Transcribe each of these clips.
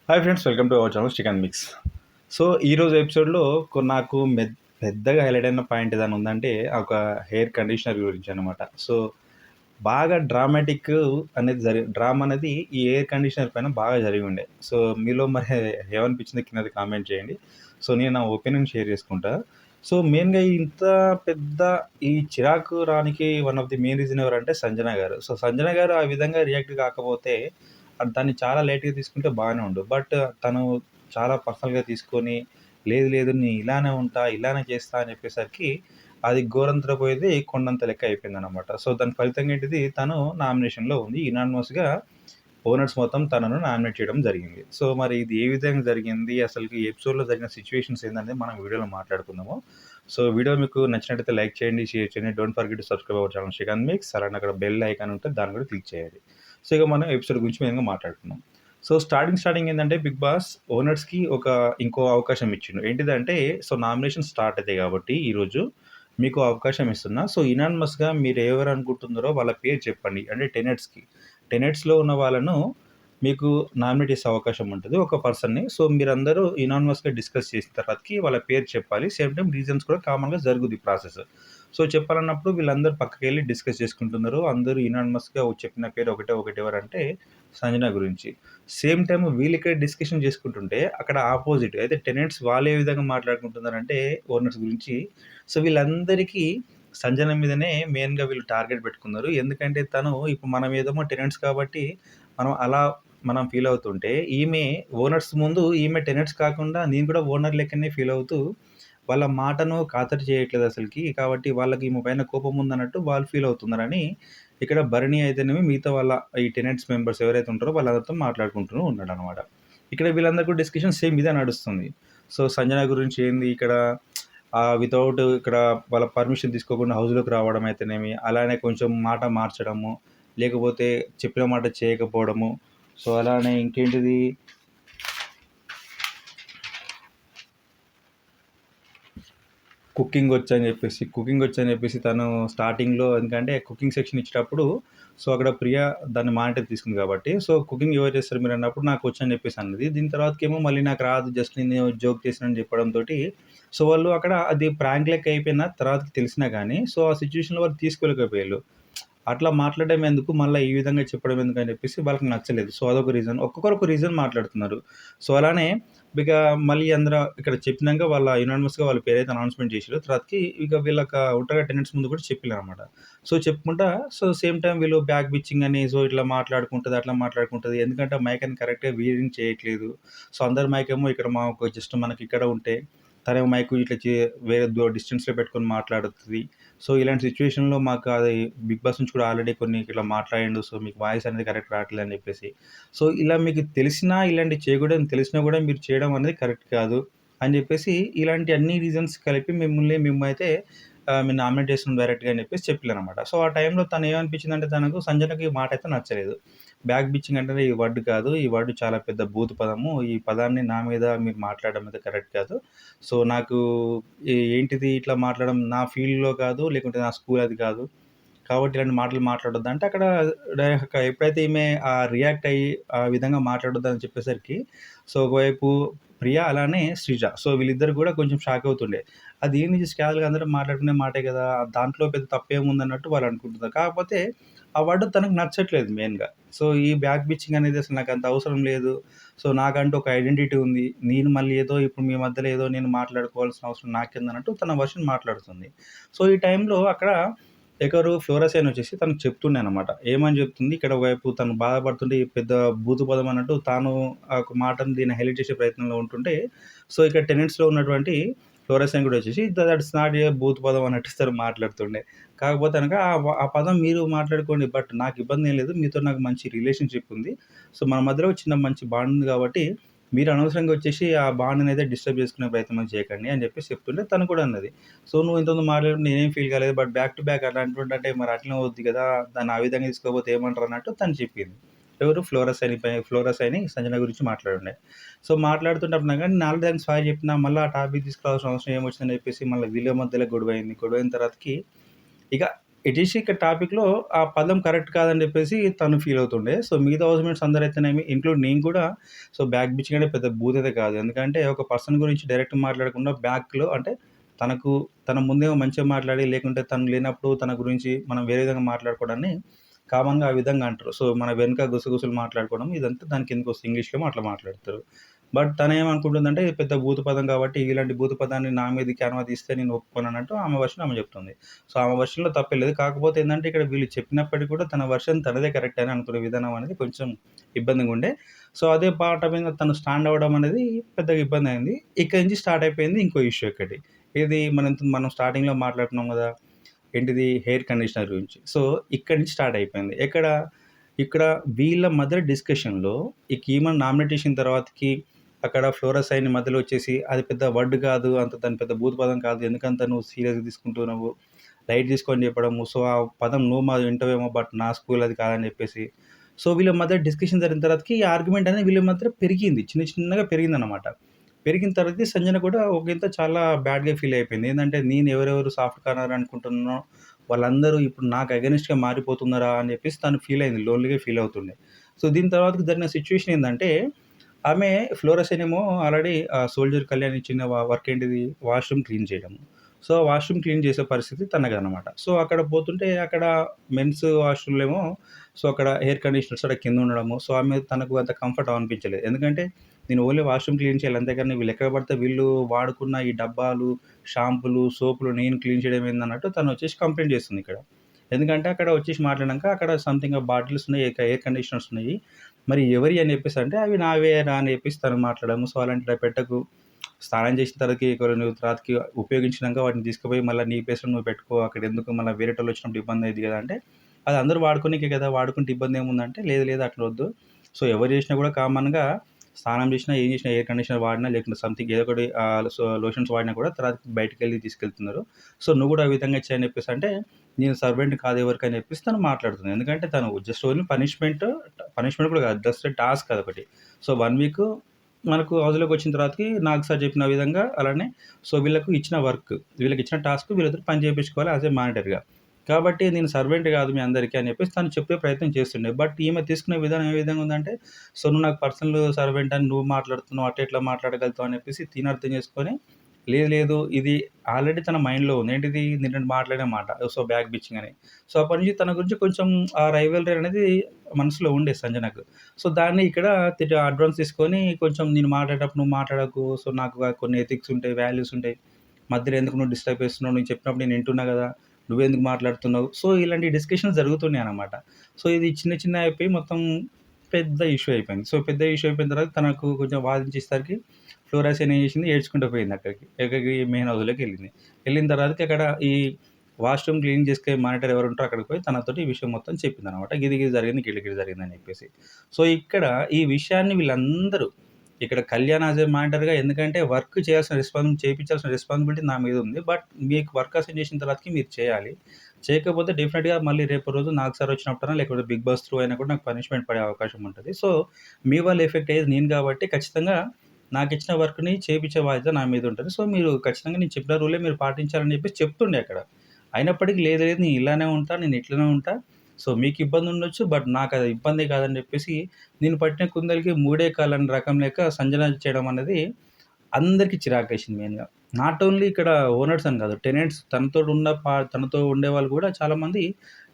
Hi friends, welcome to our channel chicken mix. So ఈరోజు ఎపిసోడ్లో నాకు పెద్దగా హైలైట్ అయిన పాయింట్ ఏదైనా ఉందంటే ఒక హెయిర్ కండిషనర్ గురించి అనమాట. సో బాగా డ్రామాటిక్ అనేది డ్రామా అనేది ఈ ఎయిర్ కండిషనర్ పైన బాగా జరిగి ఉండే. సో మీలో మరి ఏమనిపించింది కింద కామెంట్ చేయండి. సో నేను నా ఒపీనియన్ షేర్ చేసుకుంటా. సో మెయిన్గా ఇంత పెద్ద ఈ చిరాకు రానికి one of the main reason ఎవరంటే సంజన గారు. సో సంజన గారు ఆ విధంగా రియాక్ట్ కాకపోతే దాన్ని చాలా లైట్‌గా తీసుకుంటే బాగానే ఉండు. బట్ తను చాలా పర్సనల్‌గా తీసుకొని, లేదు లేదు నేను ఇలానే ఉంటా, ఇలానే చేస్తా అని చెప్పేసరికి అది గోరంతర పోయేది కొండంత లెక్క అయిపోయిందనమాట. సో దాని ఫలితంగా ఏంటిది, తను నామినేషన్‌లో ఉంది. యునానిమస్‌గా ఓనర్స్ మొత్తం తనను నామినేట్ చేయడం జరిగింది. సో మరి ఇది ఏ విధంగా జరిగింది, అసలుకి ఈ ఎపిసోడ్‌లో జరిగిన సిట్యుయేషన్స్ ఏందనేది మనం వీడియోలో మాట్లాడుకుందాము. సో వీడియో మీకు నచ్చినట్టయితే లైక్ చేయండి, షేర్ చేయండి. Don't forget to subscribe our channel chicken mix. అలానే అక్కడ బెల్ ఐకాన్ ఉంటే దాన్ని కూడా క్లిక్ చేయండి. సో ఇక మనం ఎపిసోడ్ గురించి మెయిన్‌గా మాట్లాడుకుందాం. సో స్టార్టింగ్ ఏందంటే బిగ్ బాస్ ఓనర్స్‌కి ఇంకో అవకాశం ఇచ్చిండు. ఏంటిదంటే, సో నామినేషన్ స్టార్ట్ అయితాయి కాబట్టి ఈరోజు మీకు అవకాశం ఇస్తున్నా. సో యునానిమస్‌గా మీరు ఎవరు అనుకుంటున్నారో వాళ్ళ పేరు చెప్పండి. అంటే టెనెట్స్‌లో ఉన్న వాళ్ళను మీకు నామినేట్ చేసే అవకాశం ఉంటది, ఒక పర్సన్‌ని. సో మీరందరూ యునానిమస్‌గా డిస్కస్ చేసిన తర్వాతకి వాళ్ళ పేరు చెప్పాలి. సేమ్ టైమ్ రీజన్స్ కూడా కామన్‌గా జరుగుద్ది ప్రాసెస్. సో చెప్పాలన్నప్పుడు వీళ్ళందరూ పక్కకెళ్ళి డిస్కస్ చేసుకుంటున్నారు. అందరూ యునానిమస్‌గా చెప్పిన పేరు ఒకటే ఎవరంటే సంజన గురించి. సేమ్ టైమ్ వీళ్ళిక్కడ డిస్కషన్ చేసుకుంటుంటే అక్కడ ఆపోజిట్ అయితే టెనెంట్స్ వాళ్ళు ఏ విధంగా మాట్లాడుకుంటున్నారంటే ఓనర్స్ గురించి. సో వీళ్ళందరికీ సంజన మీదనే మెయిన్‌గా వీళ్ళు టార్గెట్ పెట్టుకున్నారు. ఎందుకంటే తను ఇప్పుడు మనం ఏదేమో టెనెంట్స్ కాబట్టి మనం ఫీల్ అవుతుంటే, ఈమె ఓనర్స్ ముందు ఈమె టెనెంట్స్ కాకుండా నేను కూడా ఓనర్ లెక్కనే ఫీల్ అవుతూ వాళ్ళ మాటను ఖాతరు చేయట్లేదు అసలకి. కాబట్టి వాళ్ళకి ఈమె పైన కోపం ఉందన్నట్టు వాళ్ళు ఫీల్ అవుతున్నారని ఇక్కడ భరణి అయితేనేమి మిగతా వాళ్ళ ఈ టెనెంట్స్ మెంబర్స్ ఎవరైతే ఉంటారో వాళ్ళందరితో మాట్లాడుకుంటూ ఉన్నాడనమాట. ఇక్కడ వీళ్ళందరికీ డిస్కషన్ సేమ్ ఇదే నడుస్తుంది. సో సంజన గురించి ఏంది ఇక్కడ వితౌట్ ఇక్కడ వాళ్ళ పర్మిషన్ తీసుకోకుండా హౌస్‌లోకి రావడం అయితేనేమి, అలానే కొంచెం మాట మార్చడము, లేకపోతే చెప్పిన మాట చేయకపోవడము. సో అలానే ఇంకేంటిది, కుకింగ్ వచ్చని చెప్పేసి తను స్టార్టింగ్‌లో, ఎందుకంటే కుకింగ్ సెక్షన్ ఇచ్చేటప్పుడు సో అక్కడ ప్రియ దాన్ని మానిటర్ తీసుకుంది కాబట్టి, సో కుకింగ్ ఎవరు చేస్తారు మీరు అన్నప్పుడు నాకు వచ్చని చెప్పేసి అన్నది. దీని తర్వాతకేమో మళ్ళీ నాకు రాదు, జస్ట్ నేను జోక్ చేశానని చెప్పడంతోటి సో వాళ్ళు అక్కడ అది ప్రాంక్ లెక్క అయిపోయిన తర్వాతకి తెలిసినా గానీ, సో ఆ సిట్యుయేషన్‌లో వాళ్ళు తీసుకోలేకపోయాళ్ళు. అట్లా మాట్లాడడం ఎందుకు, మళ్ళా ఈ విధంగా చెప్పడం ఎందుకని చెప్పేసి వాళ్ళకి నచ్చలేదు. సో అదొక రీజన్. ఒక్కొక్కరు ఒక రీజన్ మాట్లాడుతున్నారు. సో అలానే ఇక మళ్ళీ అందరూ ఇక్కడ చెప్పినంక వాళ్ళ యునానిమస్‌గా వాళ్ళ పేరైతే అనౌన్స్‌మెంట్ చేసిర్రో తర్వాతకి ఇక వీళ్ళకి ఉంటారుగా టెనెంట్స్ ముందు కూడా చెప్పిర్రనమాట. సో చెప్పుకుంటా సో సేమ్ టైమ్ వీళ్ళు బ్యాక్ బిచ్చింగ్ అని సో ఇట్లా మాట్లాడుకుంటది, అట్లా మాట్లాడుకుంటది. ఎందుకంటే మైక్ అని కరెక్ట్‌గా రీడింగ్ చేయట్లేదు. సో అందరి మైక్ ఏమో ఇక్కడ మాకు జస్ట్ మనకిక్కడ ఉంటే, తనేమో మైకు ఇట్లా వేరే డిస్టెన్స్‌లో పెట్టుకొని మాట్లాడుతది. సో ఇలాంటి సిట్యుయేషన్‌లో మాకు అది బిగ్ బాస్ నుంచి కూడా ఆల్రెడీ కొన్ని ఇట్లా మాట్లాడిండు. సో మీకు వాయిస్ అనేది కరెక్ట్ రావట్లేదని చెప్పేసి. సో ఇలా మీకు తెలిసినా ఇలాంటివి చేయకూడదని తెలిసినా కూడా మీరు చేయడం అనేది కరెక్ట్ కాదు అని చెప్పేసి ఇలాంటి అన్ని రీజన్స్ కలిపి మేమైతే మేము నామినేట్ చేస్తున్నాం డైరెక్ట్‌గా అని చెప్పేసి చెప్పిర్రనమాట. సో ఆ టైంలో తను ఏమనిపించిందంటే, తనకు సంజనకి ఈ మాట అయితే నచ్చలేదు. బ్యాక్ బిచ్చింగ్ అంటే ఈ వర్డ్ కాదు. ఈ వర్డ్ చాలా పెద్ద బూతు పదము. ఈ పదాన్ని నా మీద మీరు మాట్లాడడం అయితే కరెక్ట్ కాదు. సో నాకు ఏంటిది ఇట్లా మాట్లాడడం నా ఫీల్డ్‌లో కాదు, లేకుంటే నా స్కూల్ అది కాదు. కాబట్టి ఇలాంటి మాటలు మాట్లాడొద్దు అంటే అక్కడ ఎప్పుడైతే ఈమె రియాక్ట్ అయ్యి ఆ విధంగా మాట్లాడొద్దని చెప్పేసరికి సో ఒకవైపు ప్రియ అలానే శ్రీజ. సో వీళ్ళిద్దరు కూడా కొంచెం షాక్ అవుతుండే. అదేంది జస్ట్ క్యాజువల్‌గా అందరం మాట్లాడుకునే మాటే కదా, దాంట్లో పెద్ద తప్పేముందన్నట్టు వాళ్ళు అనుకుంటున్నారు. కాకపోతే ఆ వర్డ్ తనకు నచ్చట్లేదు మెయిన్‌గా. సో ఈ బ్యాక్ బిచ్చింగ్ అనేది అసలు నాకంత అవసరం లేదు. సో నాకంటూ ఒక ఐడెంటిటీ ఉంది. నేను మళ్ళీ ఏదో ఇప్పుడు మీ మధ్యలో ఏదో నేను మాట్లాడుకోవాల్సిన అవసరం నాకేందన్నట్టు తన వర్షన్ మాట్లాడుతుంది. సో ఈ టైంలో అక్కడ ఫ్లోరసైన్ వచ్చేసి తనకు చెప్తుండే అనమాట. ఏమని చెప్తుంది, ఇక్కడ ఒకవైపు తను బాధపడుతుంటే ఈ పెద్ద బూతు పదం అన్నట్టు తాను ఆ ఒక మాటను దీన్ని హైలైట్ చేసే ప్రయత్నంలో ఉంటుంటే, సో ఇక్కడ టెనెంట్స్‌లో ఉన్నటువంటి ఫ్లోరసైన్ కూడా వచ్చేసి దట్స్ నాట్ ఏ బూతు పదం అన్నట్టు తను మాట్లాడుతుండే. కాకపోతే అనక ఆ పదం మీరు మాట్లాడుకోండి. బట్ నాకు ఇబ్బంది ఏం లేదు. మీతో నాకు మంచి రిలేషన్‌షిప్ ఉంది. సో మన మధ్యలో చిన్న మంచి బాండ్ ఉంది కాబట్టి మీరు అనవసరంగా వచ్చేసి ఆ బాండ్‌నయితే డిస్టర్బ్ చేసుకునే ప్రయత్నం చేయకండి అని చెప్పేసి చెప్తుంటే తను కూడా అన్నది. సో నువ్వు ఇంతకుముందు మాట్లాడినప్పుడు నేనేం ఫీల్ కాలేదు. బట్ బ్యాక్ టు బ్యాక్ అట్లా అంటుంటే మరి అట్లనే అవుద్ది కదా, దాన్ని ఆ విధంగా తీసుకోకపోతే ఏమంటారు అన్నట్టు తను చెప్పింది. ఎవరు ఫ్లోరస్ అని సంజన గురించి మాట్లాడుండే. సో మాట్లాడుతుంటప్పుడు కానీ నేను ఆల్రెడీ దానికి సారీ చెప్పినా, మళ్ళీ ఆ టాపిక్ తీసుకురావాల్సిన అవసరం ఏమొచ్చిందని చెప్పేసి మళ్ళీ వీళ్ళ మధ్యలో గొడవైంది. గొడవైన తర్వాతకి ఇక ఎటీసీ ఇక్కడ టాపిక్‌లో ఆ పదం కరెక్ట్ కాదని జెప్పేసి తను ఫీల్ అవుతుండే. సో, మిగతా హౌస్‌మేట్స్ అందరైతేనేమి ఇంక్లూడ్ నేను కూడా సో, బ్యాక్ బిచింగ్ అంటే పెద్ద బూతయితే కాదు. ఎందుకంటే ఒక పర్సన్ గురించి డైరెక్ట్ మాట్లాడకుండా బ్యాక్‌లో అంటే తనకు తన ముందేమో మంచిగా మాట్లాడి లేకుంటే తను లేనప్పుడు తన గురించి మనం వేరే విధంగా మాట్లాడుకోవడాన్ని కామన్‌గా ఆ విధంగా అంటారు. సో, మన వెనుక గుసగుసలు మాట్లాడుకోవడం ఇదంతా దాని కిందకొస్తుంది. ఇంగ్లీష్‌లో అట్లా మాట్లాడతారు. బట్ తనేమనుకుంటుందంటే ఇది పెద్ద భూత పదం కాబట్టి ఇలాంటి భూత పదాన్ని నా మీదకి అనువదిస్తే నేను ఒప్పుకోనన్నట్టు ఆమె వర్షన్ ఆమె చెప్తుంది. సో, ఆమె వర్షన్‌లో తప్పే లేదు. కాకపోతే ఏందంటే ఇక్కడ వీళ్ళు చెప్పినప్పటికి కూడా తన వర్షన్ తనదే కరెక్ట్ అని అనుకునే విధానం అనేది కొంచెం ఇబ్బందిగుండే. సో, అదే పాట మీద తను స్టాండ్ అవ్వడం అనేది పెద్దగా ఇబ్బందయింది. ఇక్కడి నుంచి స్టార్ట్ అయిపోయింది ఇంకో ఇష్యూ ఒకటి. ఏది మనం స్టార్టింగ్‌లో మాట్లాడుకున్నాం గదా! ఏంటిది హెయిర్ కండిషనర్ గురించి. సో, ఇక్కడి నుంచి స్టార్ట్ అయిపోయింది. ఇక్కడ వీళ్ళ మధ్య డిస్కషన్‌లో ఈమెను నామినేట్ చేసిన తర్వాతకి అక్కడ ఫ్లోరస్ అయిన మధ్యలో వచ్చేసి అది పెద్ద వర్డ్ కాదు. అంత దాని పెద్ద భూత పదం కాదు. ఎందుకంత నువ్వు సీరియస్‌గా తీసుకుంటున్నావు. లైట్ తీసుకొని చెప్పడము. సో, ఆ పదం నువ్వు వింటావేమో బట్ నా స్కూల్ అది కాదని చెప్పేసి. సో, వీళ్ళ మధ్య డిస్కషన్ జరిగిన తర్వాతకి ఈ ఆర్గ్యుమెంట్ అనేది వీళ్ళ మధ్య పెరిగింది. చిన్నగా పెరిగిందనమాట. పెరిగిన తర్వాతకి సంజన కూడా ఒకంత చాలా బ్యాడ్‌గా ఫీల్ అయిపోయింది. ఏందంటే నేను ఎవరెవరు సాఫ్ట్ కార్నర్ అనుకుంటున్నానో వాళ్ళందరూ ఇప్పుడు నాకు అగైనిస్ట్‌గా మారిపోతున్నారా అని చెప్పేసి తను ఫీల్ అయింది. లోన్‌లీగా ఫీల్ అవుతుండే. సో, దీని తర్వాతకి జరిగిన సిట్యుయేషన్ ఏందంటే ఆమె ఫ్లోరసైన్ ఏమో ఆల్రెడీ 'సోల్జర్ కళ్యాణ్' ఇచ్చిన వర్క్ ఏంటిది వాష్‌రూమ్ క్లీన్ చేయడము. సో, వాష్‌రూమ్ క్లీన్ చేసే పరిస్థితి తనదనమాట. సో, అక్కడ పోతుంటే అక్కడ మెన్స్ వాష్‌రూమ్‌లో ఏమో సో, అక్కడ ఎయిర్ కండిషనర్స్ అక్కడ కింద ఉండడము. సో, ఆమె తనకు అంత కంఫర్ట్ అనిపించలేదు. ఎందుకంటే నేను ఓన్లీ వాష్‌రూమ్ క్లీన్ చేయాలి. అంతేగాని వీళ్ళు ఎక్కడ పడితే వీళ్ళు వాడుకున్న ఈ డబ్బాలు, షాంపూలు, సోపులు నేను క్లీన్ చేయడం ఏందన్నట్టు తనొచ్చేసి కంప్లెయింట్ చేస్తుందిక్కడ. ఎందుకంటే అక్కడ వచ్చేసి మాట్లాడినంక అక్కడ సంథింగ్ బాటిల్స్ ఉన్నాయి, ఎయిర్ కండిషనర్స్ ఉన్నాయి. మరి ఎవరియి అని చెప్పేసి అంటే అవి నావేరా అని చెప్పేసి తను మాట్లాడము. సో, అలాంటివి పెట్టకు. స్నానం చేసిన తర్వాతకి నువ్వు తర్వాతకి ఉపయోగించినంక వాటిని తీసుకుపోయి మళ్ళా నీ ప్లేస్‌లో నువ్వు పెట్టుకో. అక్కడెందుకు మళ్ళా వేరేటోళ్ళొచ్చినప్పుడు ఇబ్బందయిద్ది గదా! అంటే అది అందరూ వాడుకోనీకే కదా! వాడుకుంటే ఇబ్బందేముందంటే లేదు లేదు అట్లొద్దు. సో, ఎవరు చేసినా కూడా కామన్‌గా స్నానం చేసినా, ఏం చేసినా ఎయిర్ కండిషనర్ వాడినా లేకుంటే సంథింగ్ ఏదో ఒకటి లోషన్స్ వాడినా కూడా తర్వాత బయటికెళ్ళి తీసుకెళ్తున్నారు. సో, నువ్వు కూడా ఆ విధంగా చెయ్యి అని చెప్పేసి అంటే నేను సర్వెంట్ కాదు ఎవరికని చెప్పేసి తను మాట్లాడుతుంది. ఎందుకంటే తను జస్ట్ ఓన్లీ పనిష్మెంట్ కూడా కాదు. జస్ట్ టాస్క్ అదొకటి. సో, 1 వీక్ మనకు హౌస్‌లోకొచ్చిన తర్వాతకి నాకు సార్ చెప్పిన విధంగా అలానే సో, వీళ్ళకిచ్చిన టాస్క్ వీళ్ళతోటి పని చేపించుకోవాలి యాస్ ఎ మానిటర్‌గా. కాబట్టి నేను సర్వెంట్ కాదు మీ అందరికి అని చెప్పేసి తను చెప్పే ప్రయత్నం చేస్తుండే. బట్ ఈమె తీసుకునే విధానం ఏ విధంగా ఉందంటే, సో, నువ్వు నాకు పర్సనల్ సర్వెంట్ అని నువ్వు మాట్లాడుతున్నావు. అట్లా ఎట్లా మాట్లాడగలుగుతావు అని చెప్పేసి తిను అర్థం చేసుకొని లేదు లేదు ఇది ఆల్రెడీ తన మైండ్‌లో ఉంది. ఏంటిది నేను మాట్లాడిన మాట. సో, బ్యాక్ బిచ్చింగ్ అని. సో, అప్పటి నుంచి తన గురించి కొంచెం ఆ రైవల్రీ అనేది మనసులో ఉండే సంజనకు. సో, దాన్ని ఇక్కడ అడ్వాన్స్ తీసుకొని కొంచెం నేను మాట్లాడేటప్పుడు నువ్వు మాట్లాడకు. సో, నాకు కొన్ని ఎథిక్స్ ఉంటాయి, వాల్యూస్ ఉంటాయి. మధ్యలో ఎందుకు నువ్వు డిస్టర్బ్ చేస్తున్నావు? నేను చెప్పినప్పుడు నేను వింటున్నా గదా! నువ్వెందుకు మాట్లాడుతున్నావు? సో, ఇలాంటి డిస్కషన్స్ జరుగుతున్నాయనమాట. సో, ఇది చిన్నగా అయిపోయి మొత్తం పెద్ద ఇష్యూ అయిపోయింది. సో, పెద్ద ఇష్యూ అయిపోయిన తర్వాత తనకు కొంచెం వాదించేసరికి ఫ్లోరాసిన్ ఏం చేసింది ఏడ్చుకుంటూ పోయిందక్కడికి. ఎక్కడికి మెయిన్ హౌస్‌లోకెళ్ళింది. వెళ్ళిన తర్వాతకి అక్కడ ఈ వాష్‌రూమ్ క్లీన్ చేసుకునే మానిటర్ ఎవరుంటారో అక్కడికి పోయి తనతోటి ఈ విషయం మొత్తం చెప్పిందనమాట. గిది జరిగింది, గిది జరిగిందని చెప్పేసి. సో, ఇక్కడ ఈ విషయాన్ని వీళ్ళందరూ ఇక్కడ కళ్యాణ్ యాస్ ఎ మానిటర్‌గా ఎందుకంటే వర్క్ చేపించాల్సిన రెస్పాన్సిబిలిటీ నా మీద ఉంది. బట్ మీకు వర్క్ అసైన్ చేసిన తర్వాతకి మీరు చేయాలి. చేయకపోతే డెఫినిట్‌గా మళ్ళీ రేపటి రోజు నాకు సార్ వచ్చినప్పుడైనా లేకపోతే బిగ్ బాస్ త్రూ అయినా కూడా నాకు పనిష్మెంట్ పడే అవకాశం ఉంటది. సో, మీ వల్ల ఎఫెక్ట్ అయ్యేది నేను కాబట్టి ఖచ్చితంగా నాకిచ్చిన వర్క్‌ని చేపిచ్చే బాధ్యత నా మీద ఉంటది. సో, మీరు ఖచ్చితంగా నేను చెప్పిన రూలే మీరు పాటించాలని చెప్పేసి చెప్తుండే అక్కడ. అయినప్పటికి లేదు లేదు నేను ఇలానే ఉంటా, నేను ఇట్లనే ఉంటా. సో, మీకు ఇబ్బంది ఉండొచ్చు. బట్ నాకది ఇబ్బంది కాదని చెప్పేసి నేను పట్టిన కుందేలుకి మూడే కాళ్ళన్న రకం లెక్క సంజన చేయడం అనేది అందరికి చిరాకేసింది మెయిన్‌గా. నాట్ ఓన్లీ ఇక్కడ ఓనర్స్ అని కాదు. టెనెంట్స్ తనతో ఉండేవాళ్ళు కూడా చాలామంది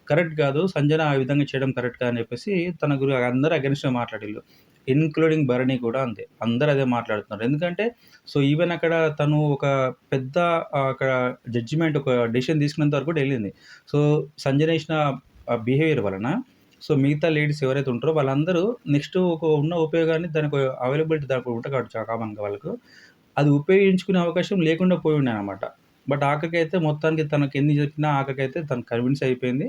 కరెక్ట్ కాదు. సంజన ఆ విధంగా చేయడం కరెక్ట్ కాదని చెప్పేసి తన అందరూ అగెయిన్స్ట్‌గా మాట్లాడిల్లు. ఇన్‌క్లూడింగ్ భరణి కూడా అంతే. అందరూ అదే మాట్లాడుతున్నారు. ఎందుకంటే సో, ఈవెన్ అక్కడ తను ఒక పెద్ద అక్కడ జడ్జిమెంట్ ఒక డెసిషన్ తీసుకునేంత వరకు కూడా ఎళ్ళింది. సో, సంజన చేసిన బిహేవియర్ వలన సో, మిగతా లేడీస్ ఎవరైతే ఉంటారో వాళ్ళందరూ నెక్స్ట్ ఉన్న ఉపయోగాన్ని దానికి అవైలబిలిటీ దానికి ఉంటది కాబట్టి కామన్‌గా వాళ్ళకు. అది ఉపయోగించుకునే అవకాశం లేకుండా పోయుండే అనమాట. బట్ ఆఖరికైతే మొత్తానికి తనకెన్ని చెప్పినా ఆఖరికైతే తను కన్విన్స్ అయిపోయింది.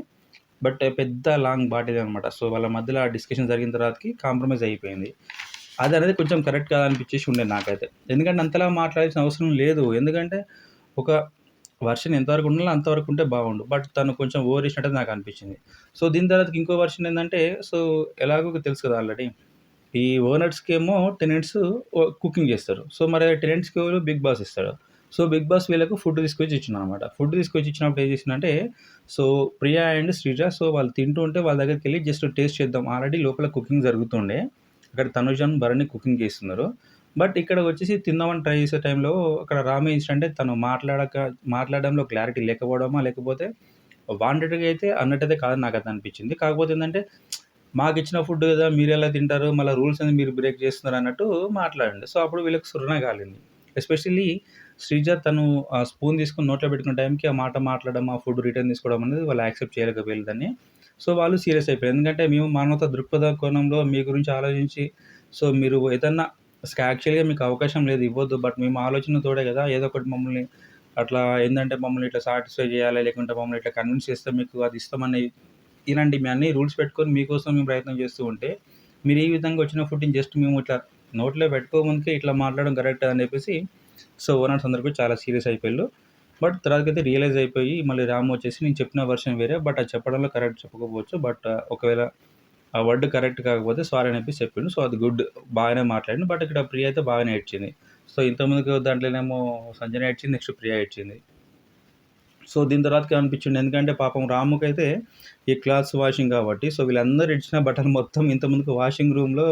బట్ పెద్ద లాంగ్ బాటిదే అనమాట. సో, వాళ్ళ మధ్యలో ఆ డిస్కషన్ జరిగిన తర్వాతకి కాంప్రమైజ్ అయిపోయింది. అదనేది కొంచెం కరెక్ట్ కాదనిపించేసి ఉండే నాకైతే. ఎందుకంటే అంతలా మాట్లాడాల్సిన అవసరం లేదు. ఎందుకంటే ఒక వర్షన్ ఎంతవరకు ఉండాలో అంతవరకు ఉంటే బాగుండు. బట్ తను కొంచెం ఓవర్ చేసినట్టు నాకనిపించింది. సో, దీని తర్వాతకి ఇంకో వర్షన్ ఏందంటే సో, ఎలాగో తెలుసు కదా ఆల్రెడీ. ఈ ఓనర్స్‌కేమో టెనెంట్స్ కుకింగ్ చేస్తారు. సో, మరి టెనెంట్స్‌కి ఎవరు బిగ్ బాస్ ఇస్తాడు. సో, 'బిగ్ బాస్' వీళ్ళకు ఫుడ్ తీసుకొచ్చి ఇచ్చిండనమాట. ఫుడ్ తీసుకొచ్చి ఇచ్చినప్పుడు ఏం చేసిందంటే, so, Priya and Sreeja so, వాళ్ళు తింటూ ఉంటే వాళ్ళ దగ్గరికెళ్ళి జస్ట్ టేస్ట్ చేద్దాం. ఆల్రెడీ లోపల కుకింగ్ జరుగుతుండే. అక్కడ తనుజను, భరణి కుకింగ్ చేస్తున్నారు. బట్ ఇక్కడ వచ్చేసి తిందామని ట్రై చేసే టైంలో అక్కడ రాము ఏం చేసిండంటే తను మాట్లాడడంలో క్లారిటీ లేకపోవడమా, లేకపోతే వాంటెడ్‌గా అయితే అన్నట్టయితే కాదని నాకైతే అనిపించింది. కాకపోతే ఏందంటే, మాకిచ్చిన ఫుడ్ గదా! మీరెలా తింటారు? మళ్ళా రూల్స్ అనేది మీరు బ్రేక్ చేస్తున్నారు అన్నట్టు మాట్లాడిండు. సో, అప్పుడు వీళ్ళకి సుర్రున కాలింది. ఎస్పెషల్లీ శ్రీజ తను ఆ స్పూన్ తీసుకొని నోట్లో పెట్టుకునే టైంకి ఆ మాట మాట్లాడడం, ఆ ఫుడ్ రిటర్న్ తీసుకోవడం అనేది వాళ్ళు యాక్సెప్ట్ చేయలేకపోయారు దాన్ని. సో, వాళ్ళు సీరియస్ అయిపోయారు. ఎందుకంటే మేము మానవతా దృక్పథ కోణంలో మీ గురించి ఆలోచించి సో, మీరు ఏదన్నా యాక్చువల్‌గా మీకు అవకాశం లేదు ఇవ్వొద్దు. బట్ మేము ఆలోచన తోడే గదా! ఏదో ఒకటి మమ్మల్ని అట్లా ఏందంటే మమ్మల్ని ఇట్లా సాటిస్ఫై చేయాలి, లేకుంటే మమ్మల్ని ఇట్లా కన్విన్స్ చేస్తే మీకు అది ఇస్తామని ఇలాంటి మీ అన్ని రూల్స్ పెట్టుకొని మీకోసం మేము ప్రయత్నం చేస్తూ ఉంటే, మీరు ఈ విధంగా వచ్చిన ఫుడ్‌ని జస్ట్ మేము ఇట్లా నోట్లో పెట్టుకోముందుకే ఇట్లా మాట్లాడడం కరెక్టా అని చెప్పేసి సో, ఓనర్స్ అందరూ కూడా చాలా సీరియస్ అయిపోయిళ్ళు. బట్ తర్వాతకైతే రియలైజ్ అయిపోయి మళ్ళీ రాము వచ్చేసి నేను చెప్పిన వెర్షన్ వేరే. బట్ అది చెప్పడంలో కరెక్ట్ చెప్పకపోవచ్చు. బట్ ఒకవేళ ఆ వర్డ్ కరెక్ట్ కాకపోతే సారీ అని చెప్పేసి చెప్పిండు. సో, అది గుడ్. బాగానే మాట్లాడిండు. బట్ ఇక్కడ ప్రియ అయితే బాగానే ఏడ్చింది. సో, ఇంతకుముందుకు దాంట్లోనేమో సంజన ఏడ్చింది. నెక్స్ట్ ప్రియ ఏడ్చింది. సో, దీని తర్వాతకి అనిపించింది. ఎందుకంటే పాపం రాముకైతే ఈ క్లాత్స్ వాషింగ్ కాబట్టి సో, వీళ్ళందరూ ఇడిచిన బట్టలు మొత్తం ఇంతకుముందుకు వాషింగ్ రూమ్‌లో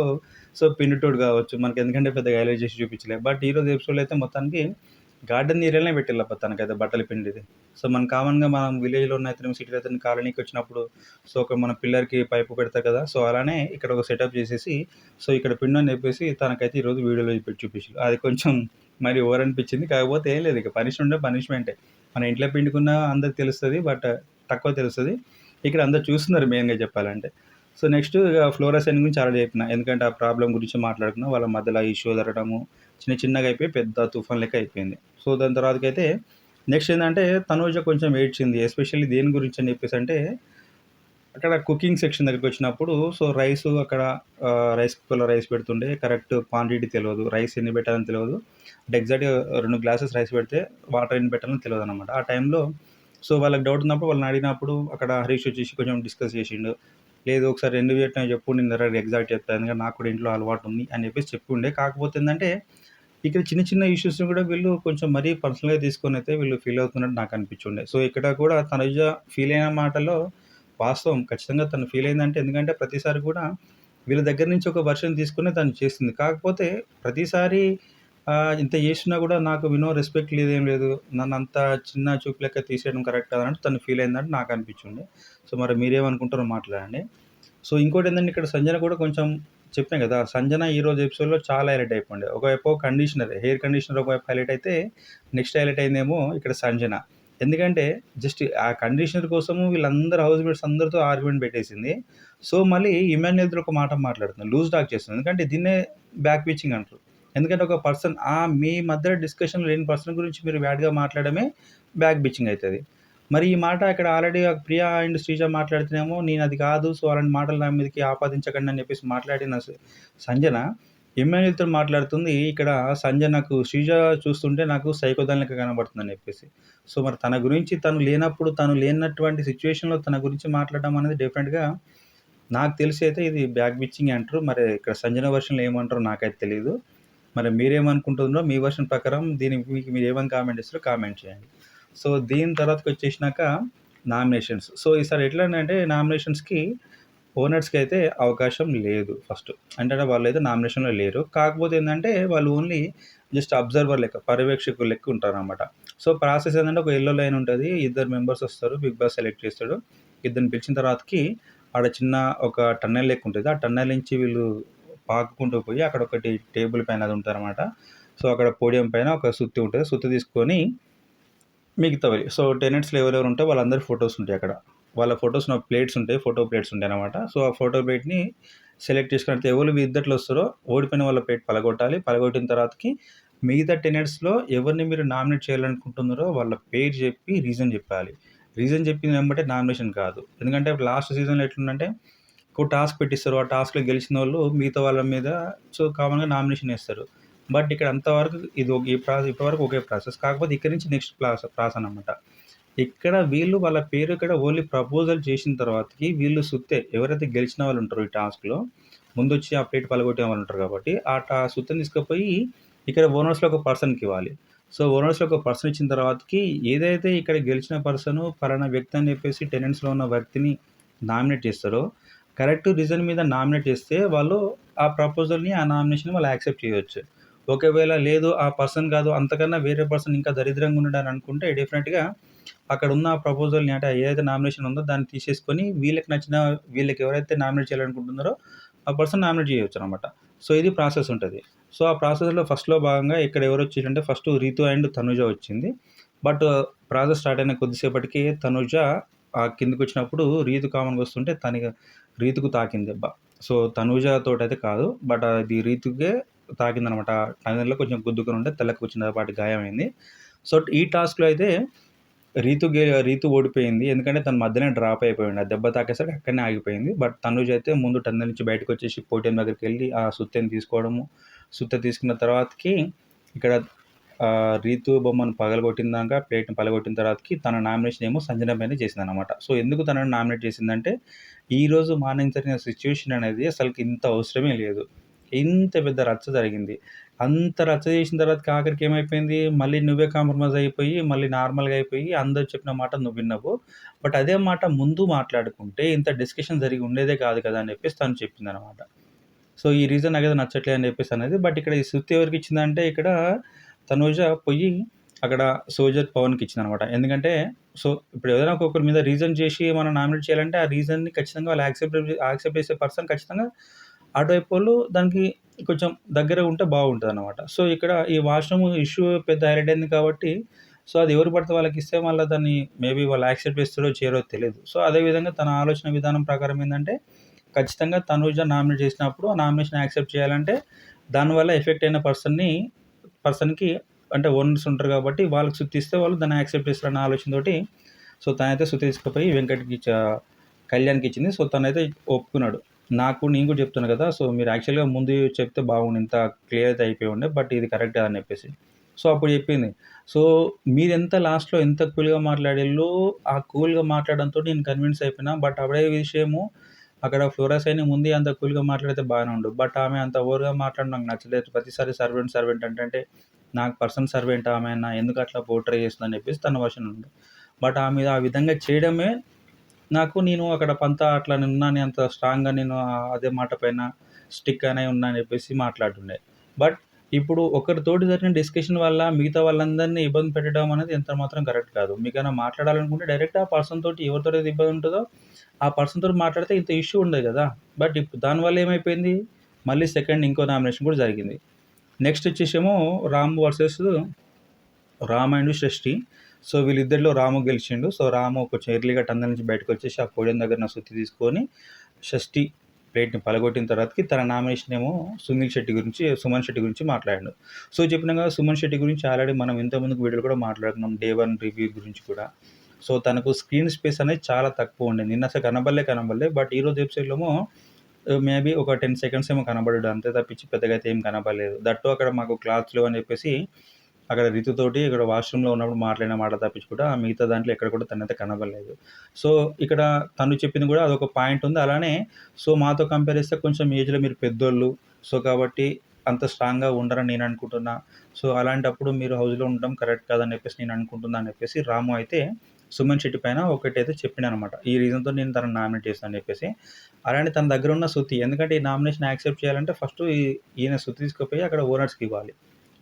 సో, పిండేటోడు కావచ్చు. మనకి ఎందుకంటే పెద్దగా హైలైట్ చేసి చూపించలే. బట్ ఈరోజు ఎపిసోడ్‌లో అయితే మొత్తానికి గార్డెన్ ఏరియాలోనే పెట్టిల్లబ్బా తనకైతే బట్టలు పిండేది. సో, మనం కామన్‌గా మనం విలేజ్‌లో అయితేనేమో సిటీలో అయితేనేమో కాలనీకి వచ్చినప్పుడు సో, ఒక మన పిల్లర్‌కి పైపు పెడతారు కదా! సో, అలానే ఇక్కడ ఒక సెటప్ చేసేసి సో, ఇక్కడ పిండు అని చెప్పేసి తనకైతే ఈరోజు వీడియోలో చూపించిల్లు. అది కొంచెం మరి ఓవర్ అనిపించింది. కాకపోతే ఏం లేదు ఇక పనిష్మెంటే పనిష్మెంటే. మన ఇంట్లో పిండుకున్నా అందరికి తెలుస్తది. బట్ తక్కువ తెలుస్తది. ఇక్కడ అందరూ చూస్తున్నారు మెయిన్‌గా చెప్పాలంటే. సో, నెక్స్ట్ ఇగ ఫ్లోరసెన్ గురించి ఆల్రెడీ చెప్పిన. ఎందుకంటే ఆ ప్రాబ్లమ్ గురించి మాట్లాడుకున్నాం. వాళ్ళ మధ్యలో ఇష్యూ జరగడము చిన్న చిన్నగా అయిపోయి పెద్ద తుఫాన్ లెక్క అయిపోయింది. సో, దాని తర్వాతకైతే నెక్స్ట్ ఏందంటే తనూజ కొంచెం ఏడ్చింది. ఎస్పెషల్లీ దేని గురించి అని చెప్పేసంటే అక్కడ కుకింగ్ సెక్షన్ దగ్గరికొచ్చినప్పుడు సో, రైసు అక్కడ రైస్ కుక్కర్‌లో రైస్ పెడుతుండే కరెక్ట్ క్వాంటిటీ తెలవదు. రైస్ ఎన్ని పెట్టాలని తెలవదు. అంటే ఎగ్జాక్ట్‌గా 2 గ్లాసెస్ రైస్ పెడితే వాటర్ ఎన్ని పెట్టాలని తెలవదనమాట. ఆ టైంలో సో, వాళ్ళకి డౌట్ ఉన్నప్పుడు వాళ్ళని అడిగినప్పుడు అక్కడ హరీష్ వచ్చేసి కొంచెం డిస్కస్ చేసిండు. లేదు ఒకసారి ఎందుకు పెట్టినావో చెప్పు నేను ఎగ్జాక్ట్ చెప్తా. ఎందుకంటే నాకు కూడా ఇంట్లో అలవాటు ఉంది అని చెప్పేసి చెప్పుండే. కాకపోతే ఏందంటే ఇక్కడ చిన్న చిన్న ఇష్యూస్‌ని కూడా వీళ్ళు కొంచెం మరీ పర్సనల్‌గా తీసుకొనైతే వీళ్ళు ఫీల్ అవుతున్నట్టు నాకు అనిపించుండే. సో, ఇక్కడ కూడా తనుజ ఫీల్ అయిన మాటలో వాస్తవం. ఖచ్చితంగా తను ఫీల్ అయిందంటే ఎందుకంటే ప్రతిసారి కూడా వీళ్ళ దగ్గర నుంచి ఒక వెర్షన్ తీసుకొని తను చేసింది. కాకపోతే ప్రతిసారి ఇంత చేసినా కూడా నాకు రెస్పెక్ట్ లేదు, ఏం లేదు. నన్నంత చిన్న చూపు లెక్క తీసేయడం కరెక్ట్ కాదన్నట్టు తను ఫీల్ అయిందని నాకు అనిపించింది. సో, మరి మీరేమనుకుంటారో మాట్లాడండి. సో, ఇంకోటేందంటే ఇక్కడ సంజన కూడా కొంచెం చెప్పాను కదా! సంజన ఈరోజు ఎపిసోడ్‌లో చాలా హైలైట్ అయిపోయిండే. ఒకవైపు కండిషనర్, హెయిర్ కండిషనర్ ఒకవైపు హైలైట్ అయితే, నెక్స్ట్ హైలైట్ అయిందేమో ఇక్కడ సంజన. ఎందుకంటే జస్ట్ ఆ కండిషనర్ కోసము వీళ్ళందరూ హౌస్‌మేట్స్ అందరితో ఆర్గ్యుమెంట్ పెట్టేసింది. సో, మళ్ళీ ఇమాన్యుయల్‌తో ఒక మాట మాట్లాడుతుంది. లూజ్ టాక్ చేస్తుంది. ఎందుకంటే దీన్నే బ్యాక్ పిచింగ్ అంటారు. ఎందుకంటే ఒక పర్సన్ మీ మధ్య డిస్కషన్ లేని పర్సన్ గురించి మీరు బ్యాడ్‌గా మాట్లాడడమే బ్యాక్ బిచింగ్ అయితది. మరి ఈ మాట ఇక్కడ ఆల్రెడీ ప్రియా అండ్ శ్రీజ మాట్లాడితేనేమో నేనది కాదు. సో, అలాంటి మాటలు నా మీదకి ఆపాదించకండి అని చెప్పేసి మాట్లాడిన సంజన ఇమ్మాన్యుయల్‌తో మాట్లాడుతుంది. ఇక్కడ సంజనకు శ్రీజ చూస్తుంటే నాకు సైకోదాని లెక్క కనబడుతుందని చెప్పేసి. సో, మరి తన గురించి తను లేనప్పుడు, తను లేనటువంటి సిట్యుయేషన్‌లో తన గురించి మాట్లాడడం అనేది డెఫినిట్‌గా నాకు తెలిసి అయితే ఇది బ్యాక్ బిచ్చింగే అంటారు. మరి ఇక్కడ సంజన వెర్షన్‌లో ఏమంటారో నాకైతే తెలీదు. మరి మీరేమనుకుంటున్నారో మీ వెర్షన్ ప్రకారం దీనికి మీకు మీరేమని కామెంట్ ఇస్తారో కామెంట్ చేయండి. సో, దీని తర్వాతకొచ్చేసినాక నామినేషన్స్. సో, ఈసారి ఎట్లనంటే నామినేషన్స్‌కి ఓనర్స్‌కైతే అవకాశం లేదు ఫస్ట్. అంటే వాళ్ళైతే నామినేషన్‌లో లేరు. కాకపోతే ఏందంటే వాళ్ళు ఓన్లీ జస్ట్ అబ్జర్వర్ లెక్క, పర్యవేక్షకులు లెక్క ఉంటారనమాట. సో, ప్రాసెస్ ఏందంటే ఒక యెల్లో లైన్ ఉంటది. ఇద్దరు మెంబర్స్ వస్తారు. బిగ్ బాస్ సెలెక్ట్ చేస్తాడు. ఇద్దరిని పిలిచిన తర్వాతకి ఆడ చిన్న ఒక టన్నెల్ లెక్క ఉంటది. ఆ టన్నెల్ నుంచి వీళ్ళు పాకుకుంటూ పోయి అక్కడ ఒకటి టేబుల్ పైన అది ఉంటదనమాట. సో, అక్కడ పోడియం పైన ఒక సుత్తి ఉంటది. సుత్తి తీసుకొని మిగతావి. సో, టెనెంట్స్‌లో ఎవరెవరు ఉంటే వాళ్ళందరి ఫోటోస్ ఉంటాయి అక్కడ. వాళ్ళ ఫోటోస్ ప్లేట్స్ ఉంటాయి. ఫోటో ప్లేట్స్ ఉంటాయనమాట. సో, ఆ ఫోటో ప్లేట్‌ని సెలెక్ట్ చేసుకొని ఎవరు ఇద్దట్లో వస్తారో ఓడిపోయిన వాళ్ళ ప్లేట్ పలగొట్టాలి. పలగొట్టిన తర్వాతకి మిగతా టెనెంట్స్‌లో ఎవరిని మీరు నామినేట్ చేయాలనుకుంటున్నారో వాళ్ళ పేరు చెప్పి రీజన్ చెప్పాలి. రీజన్ చెప్పిన వెంబటే నామినేషన్ కాదు. ఎందుకంటే లాస్ట్ సీజన్‌లో ఎట్లుందంటే ఒక టాస్క్ పెట్టిస్తారు. ఆ టాస్క్‌లో గెలిచినోళ్ళు మిగతా వాళ్ళ మీద సో, కామన్‌గా నామినేషన్ ఏస్తారు. బట్ ఇక్కడ అంతవరకు ఇప్పటివరకు ఒకే ప్రాసెస్. కాకపోతే ఇక్కడి నుంచి నెక్స్ట్ ప్రాసెస్ అనమాట. ఇక్కడ వీళ్ళు వాళ్ళ పేరు ఇక్కడ ఓన్లీ ప్రపోజల్ చేసిన తర్వాతకి వీళ్ళు సుత్తే ఎవరైతే గెలిచిన వాళ్ళు ఉంటారో ఈ టాస్క్‌లో ముందొచ్చి ఆ ప్లేట్ పలగొట్టిన వాళ్ళు ఉంటారు కాబట్టి, సుత్తని తీసుకుపోయి ఇక్కడ ఓనర్స్‌లో ఒక పర్సన్‌కి ఇవ్వాలి. సో, ఓనర్స్‌లో ఒక పర్సన్ ఇచ్చిన తర్వాతకి ఏదైతే ఇక్కడ గెలిచిన పర్సను పలానా వ్యక్తి అని చెప్పేసి టెనెంట్స్‌లో ఉన్న వ్యక్తిని నామినేట్ చేస్తారో, కరెక్ట్ రీజన్ మీద నామినేట్ చేస్తే వాళ్ళు ఆ ప్రపోజల్‌ని, ఆ నామినేషన్‌ని వాళ్ళు యాక్సెప్ట్ చేయొచ్చు. ఒకవేళ లేదు ఆ పర్సన్ కాదు అంతకన్నా వేరే పర్సన్ ఇంకా దరిద్రంగా ఉన్నాడని అనుకుంటే డెఫినిట్‌గా అక్కడున్న ప్రపోజల్‌ని అంటే ఏదైతే నామినేషన్ ఉందో దాన్ని తీసేసుకొని వీళ్ళకి నచ్చిన వీళ్ళకి ఎవరైతే నామినేట్ చేయాలనుకుంటున్నారో ఆ పర్సన్ నామినేట్ చేయొచ్చనమాట. సో, ఇది ప్రాసెస్ ఉంటది. సో, ఆ ప్రాసెస్‌లో ఫస్ట్‌లో భాగంగా ఇక్కడ ఎవరొచ్చిర్రంటే ఫస్ట్ రీతు అండ్ తనుజ వచ్చింది. బట్ ప్రాసెస్ స్టార్ట్ అయిన కొద్దిసేపటికి తనుజ కిందకొచ్చినప్పుడు రీతు కామన్‌గా వస్తుంటే రీతుకు తాకింది దెబ్బ. సో, తనుజ తోటైతే కాదు. బట్ అది రీతుకే తాకిందనమాట. టంగన్‌లో కొంచెం గుద్దుకునుంటే తలకి చిన్నపాటి గాయమైంది. సో, ఈ టాస్క్‌లో అయితే రీతు ఓడిపోయింది. ఎందుకంటే తను మధ్యలోనే డ్రాప్ అయిపోయిండు. ఆ దెబ్బ తాకేసరికి అక్కడనే ఆగిపోయింది. బట్ తనుజ్ అయితే ముందు టన్నెల్ నుంచి బయటకొచ్చేసి పోడియం దగ్గరికెళ్ళి ఆ సుత్తెని తీసుకోవడము. సుత్త తీసుకున్న తర్వాతకి ఇక్కడ రీతు బొమ్మను పగలగొట్టిందాక ప్లేట్‌ని పగలగొట్టిన తర్వాతకి తన నామినేషన్ ఏమో సంజన పైనే చేసిందనమాట. సో, ఎందుకు తనని నామినేట్ చేసిందంటే, ఈరోజు మార్నింగ్ జరిగిన సిట్యుయేషన్ అనేది అసలకి ఇంత అవసరమే లేదు. ఇంత పెద్ద రచ్చ జరిగింది. అంత రచ్చ చేసిన తర్వాతకి ఆఖరికి ఏమైపోయింది, మళ్ళీ నువ్వే కాంప్రమైజ్ అయిపోయి, మళ్ళీ నార్మల్‌గా అయిపోయి, అందరూ చెప్పిన మాట నువ్వు విన్నావు. బట్ అదే మాట ముందు మాట్లాడుకుంటే ఇంత డిస్కషన్ జరిగి ఉండేదే కాదు కదా! అని చెప్పేసి తను చెప్పిందనమాట. సో, ఈ రీజన్ నాకేదో నచ్చట్లేదు అని చెప్పేసి అనేది. బట్ ఇక్కడ ఈ సుత్తి ఎవరికిచ్చిందంటే ఇక్కడ తనూజ పొయ్యి అక్కడ సోల్జర్ పవన్‌కి ఇచ్చిందనమాట. ఎందుకంటే సో, ఇప్పుడు ఏదైనా ఒక్కొక్కరి మీద రీజన్ చేసి మనం నామినేట్ చేయాలంటే ఆ రీజన్‌ని ఖచ్చితంగా వాళ్ళు యాక్సెప్ట్ చేసే పర్సన్ ఖచ్చితంగా అటువైపోళ్ళు దానికి కొంచెం దగ్గరగా ఉంటే బాగుంటదనమాట. సో, ఇక్కడ ఈ వాష్‌రూమ్ ఇష్యూ పెద్ద హైలైట్ అయింది కాబట్టి, సో, అది ఎవరు పడితే వాళ్ళకిస్తే మళ్ళా దాన్ని మేబీ వాళ్ళు యాక్సెప్ట్ చేస్తారో చేయరో తెలీదు. సో, అదే విధంగా తన ఆలోచన విధానం ప్రకారం ఏందంటే, ఖచ్చితంగా తనూజ నామినేట్ చేసినప్పుడు ఆ నామినేషన్ యాక్సెప్ట్ చేయాలంటే, దానివల్ల ఎఫెక్ట్ అయిన పర్సన్‌కి అంటే ఓనర్స్ ఉంటారు కాబట్టి వాళ్ళకి సుత్తిస్తే వాళ్ళు దాన్ని యాక్సెప్ట్ చేస్తారన్న ఆలోచనతోటి సో, తనైతే సుత్తి తీసుకుపోయి కళ్యాణ్‌కిచ్చింది. సో, తనైతే ఒప్పుకున్నాడు. నేను కూడా చెప్తున్నా కదా! సో, మీరు యాక్చువల్‌గా ముందు చెప్తే బాగుండు. ఇంత క్లియర్ అయితే అయిపోయి ఉండే. బట్ ఇది కరెక్ట్ కాదని చెప్పేసి. సో, అప్పుడు చెప్పింది. సో, మీరెంత లాస్ట్‌లో ఎంత కూల్‌గా మాట్లాడిల్లు, ఆ కూల్‌గా మాట్లాడడంతోటి నేను కన్విన్స్ అయిపోయినా. బట్ అదే విషయము అక్కడ ఫ్లోరసైని ముందే అంత కూల్‌గా మాట్లాడితే బానే ఉండు. బట్ ఆమె అంత ఓవర్‌గా మాట్లాడడం నాకు నచ్చలేదు. ప్రతిసారి సర్వెంట్ అంటే నాకు పర్సనల్ సర్వెంట్ ఆమె ఎందుకు అట్లా పోర్ట్రే చేస్తుందని చెప్పేసి తన వర్షన్ ఉండే. బట్ ఆమె ఆ విధంగా చేయడమే నేను అక్కడ అట్లా నేనున్నాను అంత స్ట్రాంగ్‌గా అదే మాట పైన స్టిక్ అనే ఉన్నా అని చెప్పేసి మాట్లాడుతుండే. బట్ ఇప్పుడు ఒకరితోటి జరిగిన డిస్కషన్ వల్ల మిగతా వాళ్ళందరిని ఇబ్బంది పెట్టడం అనేది ఎంత మాత్రం కరెక్ట్ కాదు. మీకేమైనా మాట్లాడాలనుకుంటే డైరెక్ట్ ఆ పర్సన్ తోటి ఎవరితోటైతే ఇబ్బంది ఉంటదో ఆ పర్సన్ తోటి మాట్లాడితే ఇంత ఇష్యూ ఉండదు కదా! బట్ ఇప్పుడు దానివల్ల ఏమైపోయింది, మళ్ళీ సెకండ్ ఇంకో నామినేషన్ కూడా జరిగింది. నెక్స్ట్ వచ్చేసేమో రామ్ అండ్ షష్ఠి. సో, వీళ్ళిద్దరిలో రాము గెలిచిండు. సో, రాము కొంచెం ఎర్లీగా టన్నెల్ నుంచి బయటకొచ్చేసి ఆ పోడియం దగ్గర నా సుత్తి తీసుకొని షష్ఠి ప్లేట్‌ని పలగొట్టిన తర్వాతకి తన నామినేషన్ ఏమో సుమన్ శెట్టి గురించి మాట్లాడిండు. సో, చెప్పినా కదా! సుమన్ శెట్టి గురించి ఆల్రెడీ మనం ఇంతకుముందుకు వీడియోలో కూడా మాట్లాడుకున్నాం. డే 1 రివ్యూ గురించి కూడా. సో, తనకు స్క్రీన్ స్పేస్ అనేది చాలా తక్కువుండే. నిన్న అసలు కనబడలే. బట్ ఈరోజు ఎపిసోడ్‌లో మేబీ ఒక 10 సెకండ్స్ ఏమో కనబడ్డాడు. అంతే తప్పించి పెద్దగా అయితే ఏం కనపడలేదు. దట్ టూ అక్కడ మాకు క్లాత్స్ లేవని చెప్పేసి అక్కడ రితుతోటి ఇక్కడ వాష్‌రూమ్‌లో ఉన్నప్పుడు మాట్లాడిన మాట తప్పించి కూడా మిగతా దాంట్లో ఎక్కడ కూడా తనైతే కనపడలేదు. సో, ఇక్కడ తను చెప్పింది కూడా అదొక పాయింట్ ఉంది. అలానే సో, మాతో కంపేర్ చేస్తే కొంచెం ఏజ్‌లో మీరు పెద్దోళ్ళు. సో, కాబట్టి అంత స్ట్రాంగ్‌గా ఉండరని నేను అనుకుంటున్నా. సో, అలాంటప్పుడు మీరు హౌస్‌లో ఉండడం కరెక్ట్ కాదని చెప్పేసి నేను అనుకుంటున్నా అని చెప్పేసి రాము అయితే సుమన్ శెట్టి పైన ఒకటైతే చెప్పిండనమాట. ఈ రీజన్‌తో నేను తనని నామినేట్ చేశాను అని చెప్పేసి. అలానే తన దగ్గర ఉన్న సుత్తి ఎందుకంటే ఈ నామినేషన్ యాక్సెప్ట్ చేయాలంటే ఫస్ట్ ఈయన సుత్తి తీసుకుపోయి అక్కడ ఓనర్స్‌కి ఇవ్వాలి.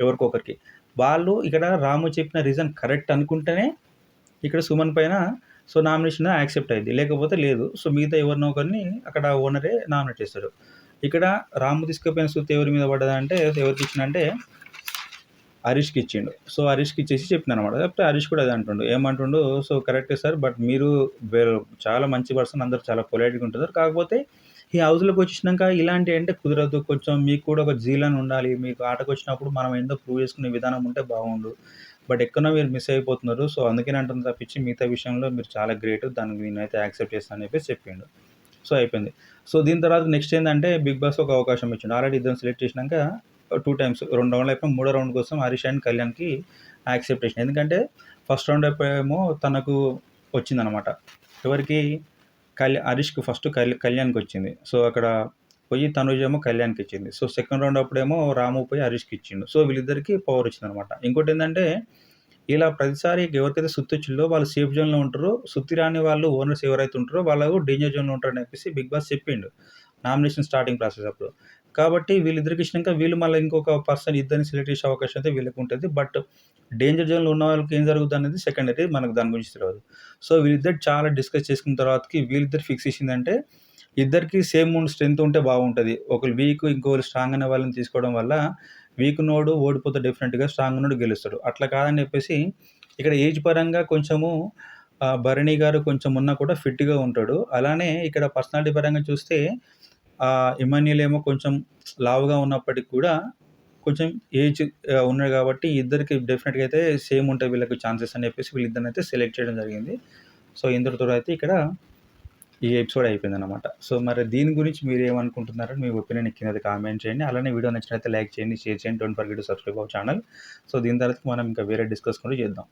ఎవరికో ఒకరికి. వాళ్ళు ఇక్కడ రాము చెప్పిన రీజన్ కరెక్ట్ అనుకుంటేనే ఇక్కడ సుమన్ పైన సో, నామినేషన్ యాక్సెప్ట్ అయ్యిద్ది. లేకపోతే లేదు. సో, మిగతా ఎవరినో ఒకరిని అక్కడ ఓనరే నామినేట్ చేస్తాడు. ఇక్కడ రాము తీసుకుపోయిన సుత్తి ఎవరి మీద పడ్డదంటే ఎవరికిచ్చిండంటే హరీష్‌కి ఇచ్చిండు. సో, హరీష్‌కి ఇచ్చేసి చెప్పిందనమాట. చెప్తే హరీష్ కూడా అదే అంటుండు. ఏమంటుండు, సో, కరెక్టే సార్. బట్ మీరు చాలా మంచి పర్సన్. అందరూ చాలా పొలైట్‌గా ఉంటున్నారు. కాకపోతే ఈ హౌస్‌లోకి వచ్చేసినాక ఇలాంటివి అంటే కుదరదు. కొంచెం మీకు కూడా ఒక జీలన ఉండాలి. మీకు ఆటకొచ్చినప్పుడు మనం ఏందో ప్రూవ్ చేసుకునే విధానం ఉంటే బాగుండు. బట్ ఎక్కడనో మీరు మిస్ అయిపోతున్నారు. సో, అందుకనే అంటున్నా తప్పించి మిగతా విషయంలో మీరు చాలా గ్రేట్. దానికి నేనైతే యాక్సెప్ట్ చేస్తా అని చెప్పేసి చెప్పిండు. సో, అయిపోయింది. సో, దీని తర్వాత నెక్స్ట్ ఏందంటే బిగ్ బాస్ ఒక అవకాశం ఇచ్చిండు. ఆల్రెడీ ఇద్దరిని సెలెక్ట్ చేసినాక 2 టైమ్స్ 2 రౌండ్‌లు అయిపోయి మూడో రౌండ్ కోసం హరీష్ అండ్ కళ్యాణ్‌కి యాక్సెప్టేషన్. ఎందుకంటే ఫస్ట్ రౌండ్ అయిపోయేమో తనకు వచ్చిందనమాట. ఎవరికి హరీష్‌కి ఫస్ట్ కళ్యాణ్‌కొచ్చింది. సో, అక్కడ పోయి తనుజేమో కళ్యాణ్‌కిచ్చింది. సో, సెకండ్ రౌండ్ అప్పుడేమో రాము పోయి హరీష్‌కిచ్చిండు. సో, వీళ్ళిద్దరికీ పవర్ వచ్చిందనమాట. ఇంకోటేందంటే, ఇలా ప్రతిసారి ఎవరికైతే సుత్తొచ్చిందో వాళ్ళు సేఫ్ జోన్‌లో ఉంటారు. సుత్తి రాని వాళ్ళు ఓనర్స్ ఎవరైతే ఉంటారో వాళ్ళు డేంజర్ జోన్‌లో ఉంటారని చెప్పేసి బిగ్ బాస్ చెప్పిండు. నామినేషన్ స్టార్టింగ్ ప్రాసెస్ అప్పుడు. కాబట్టి వీళ్ళిద్దరికి ఇచ్చినంక వీళ్ళు మళ్ళా ఇంకొక పర్సన్ ఇద్దరిని సెలెక్ట్ చేసే అవకాశం అయితే వీళ్ళకుంటది. బట్ డేంజర్ జోన్‌లో ఉన్న వాళ్ళకి ఏం జరుగుద్దనేది సెకండరీ. మనకు దాని గురించి తెలవదు. సో, వీళ్ళిద్దరు చాలా డిస్కస్ చేసుకున్న తర్వాతకి వీళ్ళిద్దరు ఫిక్స్ చేసిందంటే ఇద్దరికీ సేమ్ స్ట్రెంత్ ఉంటే బాగుంటది. ఒకళ్ళు వీక్ ఇంకొకళ్ళు స్ట్రాంగ్ అనే వాళ్ళని తీసుకోవడం వల్ల వీక్ ఉన్నోడు ఓడిపోతే డెఫినెట్‌గా, స్ట్రాంగ్ ఉన్నోడు గెలుస్తాడు. అట్లా కాదని చెప్పేసి ఇక్కడ ఏజ్ పరంగా కొంచెము భరణి గారు కొంచెం ఉన్నా కూడా ఫిట్‌గా ఉంటాడు. అలానే ఇక్కడ పర్సనాలిటీ పరంగా చూస్తే ఇమాన్యుల్ ఏమో కొంచెం లావుగా ఉన్నప్పటికి కూడా కొంచెం ఏజ్ ఉన్నాడు కాబట్టి ఇద్దరికి డెఫినెట్‌గా అయితే సేమ్ ఉంటాయి వీళ్ళకి ఛాన్సెస్ అని చెప్పేసి వీళ్ళిద్దరినైతే సెలెక్ట్ చేయడం జరిగింది. సో, ఇందరితో అయితే ఇక్కడ ఈ ఎపిసోడ్ అయిపోయిందనమాట. సో, మరి దీని గురించి మీరేమనుకుంటున్నారో మీ ఒపీనియన్ కింద కామెంట్ చేయండి. అలానే వీడియో నచ్చినట్లయితే లైక్ చేయండి, షేర్ చేయండి. Don't forget to subscribe our channel. So, దీని తర్వాత మనం ఇంకా వేరే డిస్కస్ కూడా చేద్దాం.